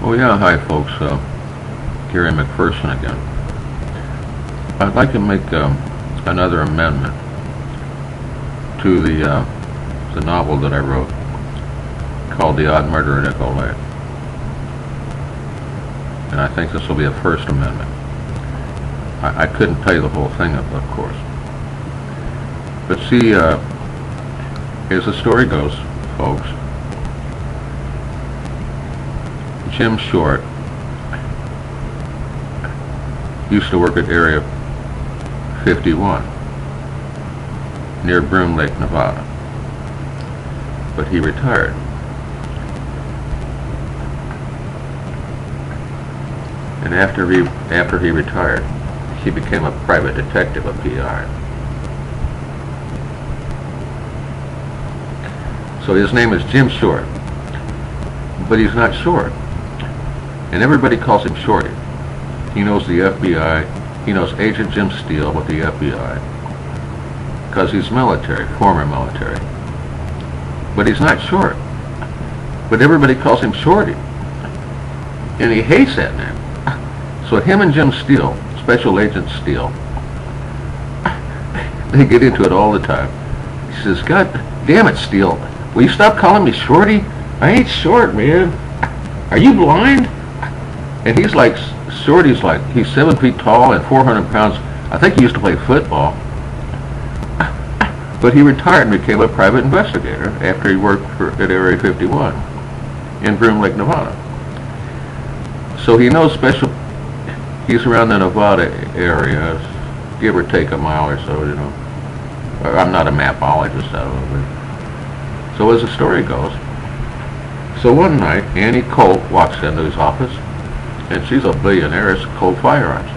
Oh yeah, hi folks. Gary McPherson again. I'd like to make another amendment to the novel that I wrote called The Odd Murder at Echo Lake, and I think this will be a first amendment. I couldn't tell you the whole thing, of course, but see, as the story goes, folks, Jim Short used to work at Area 51 near Groom Lake, Nevada, but he retired. And after he retired, he became a private detective, a PI. So his name is Jim Short, but he's not short. And everybody calls him Shorty. He knows the FBI. He knows Agent Jim Steele with the FBI because he's military, former military. But he's not short. But everybody calls him Shorty. And he hates that name. So him and Jim Steele, Special Agent Steele, they get into it all the time. He says, "God damn it, Steele, will you stop calling me Shorty? I ain't short, man. Are you blind?" And he's like, Shorty's like, he's 7 feet tall and 400 pounds. I think he used to play football. But he retired and became a private investigator after he worked at Area 51 in Groom Lake, Nevada. So he knows he's around the Nevada area, give or take a mile or so, you know. I'm not a mapologist, but so as the story goes. So one night, Annie Colt walks into his office, and she's a billionaire, Colt Firearms.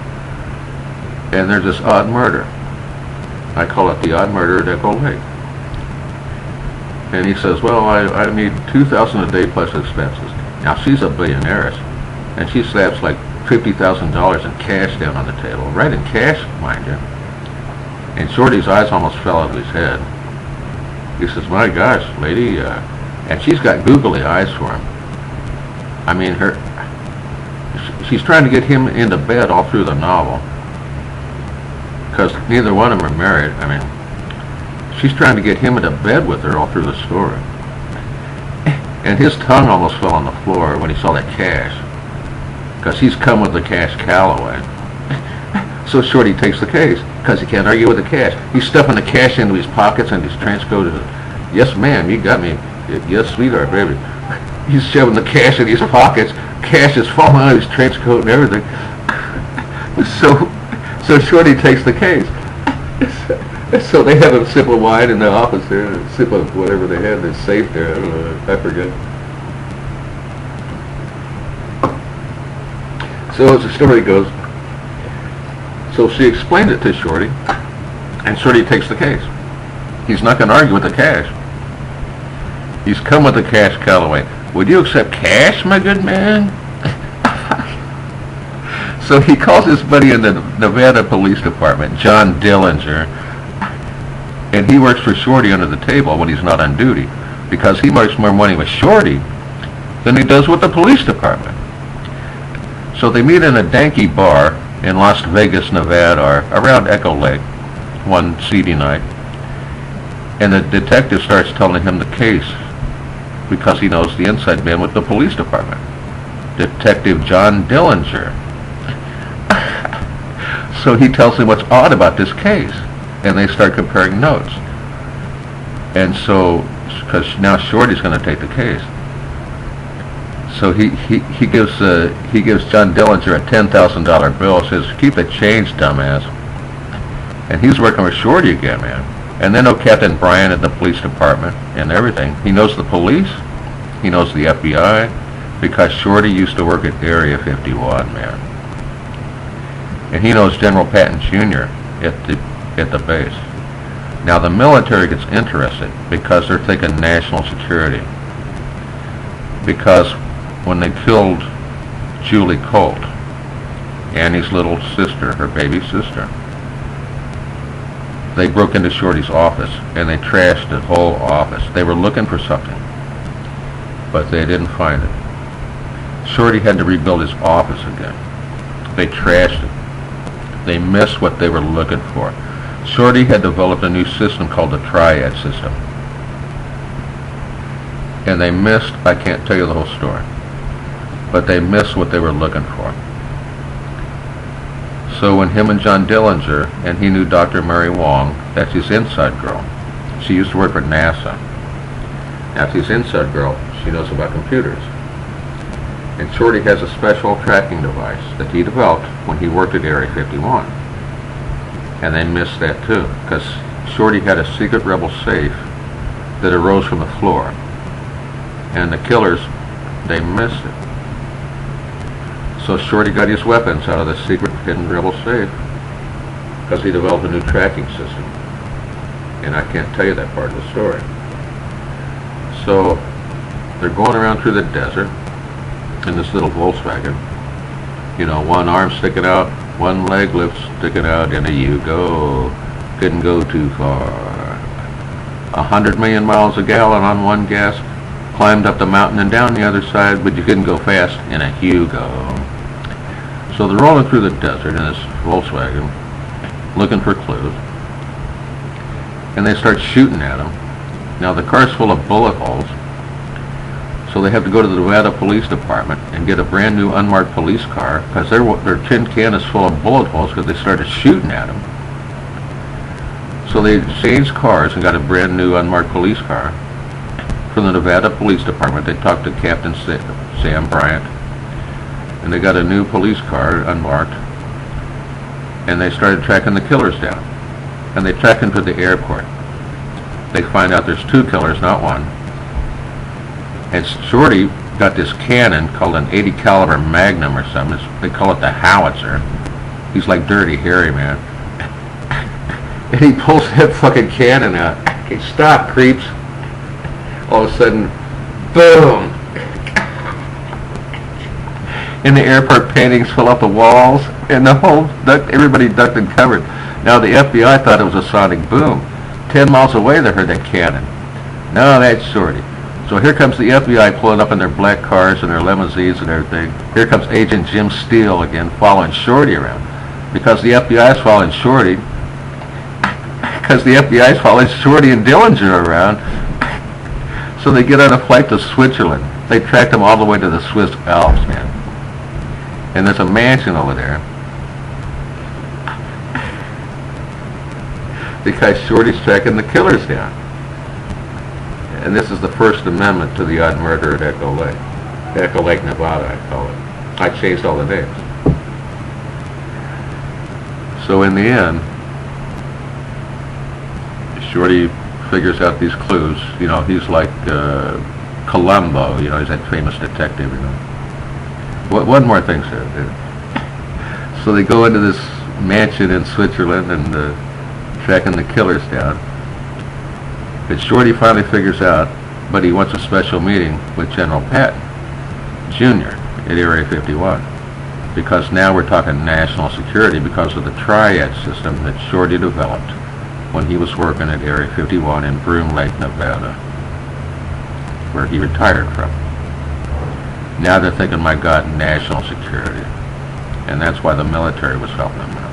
And there's this odd murder. I call it the odd murder at Echo Lake. And he says, "Well, I need $2,000 a day plus expenses." Now she's a billionaire, and she slaps like $50,000 in cash down on the table, right in cash, mind you. And Shorty's eyes almost fell out of his head. He says, "My gosh, lady," and she's got googly eyes for him. I mean, she's trying to get him into bed all through the novel, because neither one of them are married. I mean, she's trying to get him into bed with her all through the story. And his tongue almost fell on the floor when he saw that cash, because he's come with the cash Callaway. So Shorty takes the case, because he can't argue with the cash. He's stuffing the cash into his pockets and his trench coat. "Yes, ma'am, you got me. Yes, sweetheart, baby." He's shoving the cash in his pockets. Cash is falling out of his trench coat and everything. So Shorty takes the case. So they have a sip of wine in the office there, a sip of whatever they had, that's safe there, I don't know, I forget. So as the story goes, so she explained it to Shorty, and Shorty takes the case. He's not going to argue with the cash. He's come with the cash Callaway. "Would you accept cash, my good man?" So he calls his buddy in the Nevada Police Department, John Dillinger, and he works for Shorty under the table when he's not on duty, because he makes more money with Shorty than he does with the police department. So they meet in a danky bar in Las Vegas, Nevada, or around Echo Lake, one seedy night, and the detective starts telling him the case, because he knows the inside man with the police department, Detective John Dillinger. So he tells him what's odd about this case, and they start comparing notes. And so, because now Shorty's going to take the case, so he gives John Dillinger a $10,000 bill. Says, "Keep the change, dumbass." And he's working with Shorty again, man. And then Captain Brian at the police department and everything. He knows the police. He knows the FBI, because Shorty used to work at Area 51, man. And he knows General Patton Jr. at the base. Now the military gets interested because they're thinking national security. Because when they killed Julie Colt, Annie's little sister, her baby sister, they broke into Shorty's office and they trashed the whole office. They were looking for something. but they didn't find it. Shorty had to rebuild his office again. They trashed it. They missed what they were looking for. Shorty had developed a new system called the Triad system. And they missed, I can't tell you the whole story, but they missed what they were looking for. So when him and John Dillinger, and he knew Dr. Mary Wong, that's his inside girl. She used to work for NASA. That's his inside girl. She knows about computers. And Shorty has a special tracking device that he developed when he worked at Area 51. And they missed that too, because Shorty had a secret rebel safe that arose from the floor. And the killers, they missed it. So Shorty got his weapons out of the secret hidden rebel safe because he developed a new tracking system. And I can't tell you that part of the story. So they're going around through the desert in this little Volkswagen. You know, one arm sticking out, one leg lift sticking out, and you go. Couldn't go too far. 100 million miles a gallon on one gas, climbed up the mountain and down the other side, but you couldn't go fast in a Hugo. So they're rolling through the desert in this Volkswagen, looking for clues, and they start shooting at them. Now the car's full of bullet holes, so they have to go to the Nevada Police Department and get a brand new unmarked police car because their tin can is full of bullet holes because they started shooting at them. So they changed cars and got a brand new unmarked police car from the Nevada Police Department. They talked to Captain Sam Bryant, and they got a new police car, unmarked, and they started tracking the killers down. And they track them to the airport. They find out there's two killers, not one. And Shorty got this cannon called an 80 caliber Magnum or something. They call it the Howitzer. He's like Dirty Harry, man. And he pulls that fucking cannon out. Okay, stop, creeps. All of a sudden, boom! And the airport paintings fill up the walls, and the whole everybody ducked and covered. Now the FBI thought it was a sonic boom. 10 miles away they heard that cannon. No, that's Shorty. So here comes the FBI pulling up in their black cars and their limousines and everything. Here comes Agent Jim Steele again following Shorty around. Because the FBI is following Shorty. Because the FBI is following Shorty and Dillinger around. So they get on a flight to Switzerland. They track them all the way to the Swiss Alps, man. And there's a mansion over there. Because Shorty's tracking the killers down. And this is the First Amendment to the odd murder at Echo Lake. Echo Lake, Nevada, I call it. I changed all the names. So in the end, Shorty figures out these clues. You know, he's like Columbo. You know, he's that famous detective, you know. One more thing, sir. So they go into this mansion in Switzerland and tracking the killers down. But Shorty finally figures out, but he wants a special meeting with General Patton, Jr. at Area 51. Because now we're talking national security because of the Triad system that Shorty developed when he was working at Area 51 in Groom Lake, Nevada, where he retired from. Now they're thinking, my God, national security. And that's why the military was helping them out.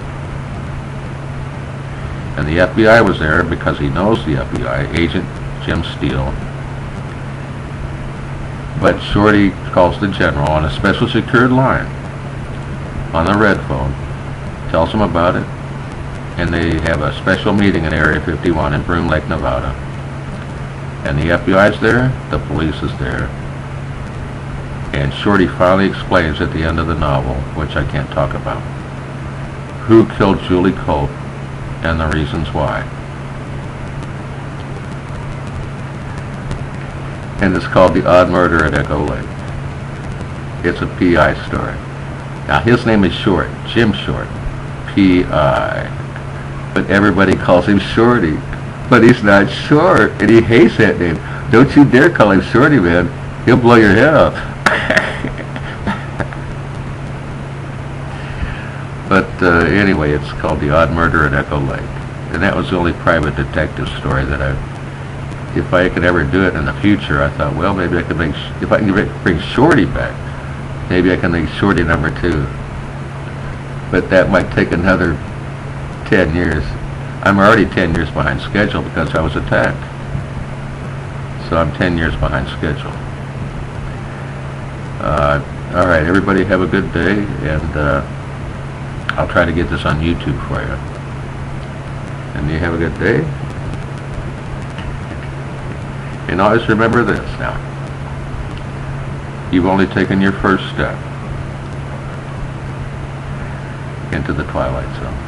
And the FBI was there because he knows the FBI, Agent Jim Steele. But Shorty calls the general on a special secured line on the red phone, tells him about it, and they have a special meeting in Area 51 in Groom Lake, Nevada. And the FBI's there, the police is there. And Shorty finally explains at the end of the novel, which I can't talk about, who killed Julie Cope and the reasons why. And it's called The Odd Murder at Echo Lake. It's a P.I. story. Now his name is Short, Jim Short, P.I. But everybody calls him Shorty. But he's not short, and he hates that name. Don't you dare call him Shorty, man. He'll blow your head off. But anyway, it's called The Odd Murder at Echo Lake. And that was the only private detective story that I've if I could ever do it in the future, I thought, well, maybe I could make, if I can bring Shorty back, maybe I can make Shorty number 2. But that might take another 10 years. I'm already 10 years behind schedule because I was attacked. So I'm 10 years behind schedule. All right, everybody have a good day, and I'll try to get this on YouTube for you. And you have a good day. And always remember this now. You've only taken your first step into the twilight zone.